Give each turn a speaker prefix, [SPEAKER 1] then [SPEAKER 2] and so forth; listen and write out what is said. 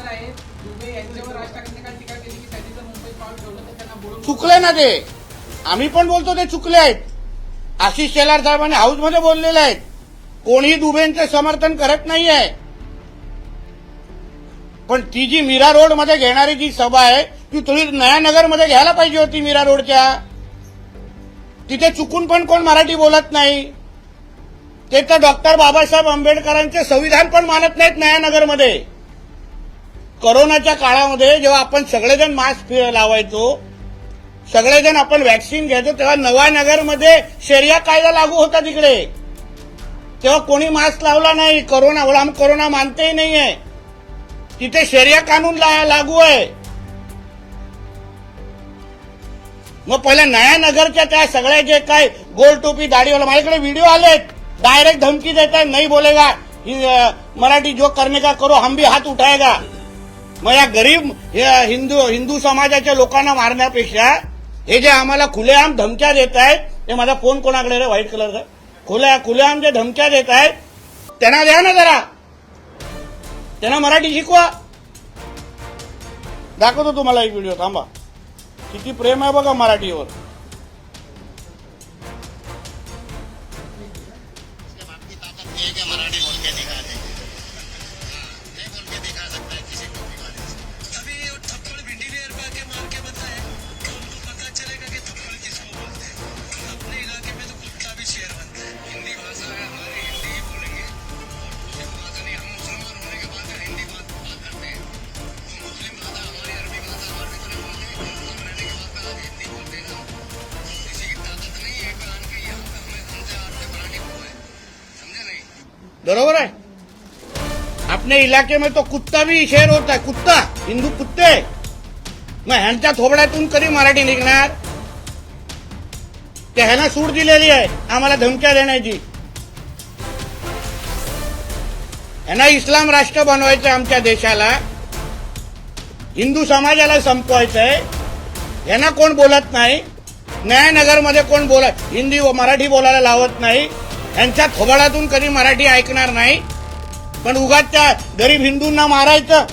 [SPEAKER 1] आहेत दुबे यांच्यावर राज ठाकरेंनी काल टीका केली की त्यांनी जर मुंबईत पाऊल ठेवलं तर त्यांना बोलून
[SPEAKER 2] चुकले ना ते. आम्ही पण बोलतो ते चुकले आहेत. आशिष शेलार साहेबांनी हाऊसमध्ये बोललेले आहेत. कोणीही दुबेंचं समर्थन करत नाहीये. पण ती जी मीरा रोड मध्ये घेणारी जी सभा आहे ती तुम्ही नयानगर मध्ये घ्यायला पाहिजे होती. मीरा रोडच्या तिथे चुकून पण कोण मराठी बोलत नाही. ते तर डॉक्टर बाबासाहेब आंबेडकरांचे संविधान पण मानत नाहीत नयानगरमध्ये. कोरोनाच्या काळामध्ये जेव्हा आपण सगळेजण मास्क लावायचो, सगळेजण आपण व्हॅक्सिन घ्यायचो, तेव्हा नवानगरमध्ये शरिया कायदा लागू होता तिकडे. तेव्हा कोणी मास्क लावला नाही. कोरोना मानतेही नाहीये. तिथे शरिया कानून लागू आहे. मग पहिल्या नयानगरच्या त्या सगळ्या जे काय गोल टोपी दाढीवाला, माझ्याकडे व्हिडिओ आलेत. डायरेक्ट धमकी देतात, नाही बोलेगा मराठी जो करने का करो, हम भी हात उठाएगा. मग या गरीब हिंदू समाजाच्या लोकांना मारण्यापेक्षा हे जे आम्हाला खुलेआम धमक्या देत आहेत, हे माझा फोन कोणाकडे रे व्हाईट कलरचा, खुलेआम जे धमक्या देत आहेत त्यांना द्या ना जरा. त्यांना मराठी शिकवा. दाखवतो तुम्हाला एक व्हिडिओ, थांबा. किती प्रेम आहे बघा मराठीवर.
[SPEAKER 3] मराठी बोल के दिखा दे. नहीं बोल के दिखा सकता है किसी को भी वाले से. अभी थप्पड़ भिंडी वेयर पे आके मार के बताए तो उनको पता चलेगा कि थप्पड़ किसको बोलते हैं. अपने इलाके में तो कुत्ता भी शेर बनता है. हिंदी भाषा है हमारी, हिंदी ही बोलेंगे. और मुस्लिम भाषा नहीं, हम मुसलमान होने के बाद हिंदी बात करते हैं. वो मुस्लिम भाषा हमारी, अरबी भाषा हमारे भी तो नहीं बोलते. मुसलमान रहने के बाद आज हिंदी बोलते हैं ना. किसी की ताकत नहीं है कान की. यहाँ पे हमें हमसे आठ मराठी को है, समझे नहीं.
[SPEAKER 2] बरोबर आहे. अपने इलाके में तो कुत्ता भी शेर होता है. कुत्ता, हिंदू कुत्ते. मग ह्यांच्या थोबड्यातून कधी मराठी निघणार? ते ह्यांना सूट दिलेली आहे आम्हाला धमक्या देण्याची. ह्यांना इस्लाम राष्ट्र बनवायचं, आमच्या देशाला हिंदू समाजाला संपवायचंय. ह्यांना कोण बोलत नाही. नयानगरमध्ये कोण हिंदी व मराठी बोलायला लावत नाही. यांच्या थोबाडातून कधी मराठी ऐकणार नाही. पण उगाच त्या गरीब हिंदूंना मारायचं,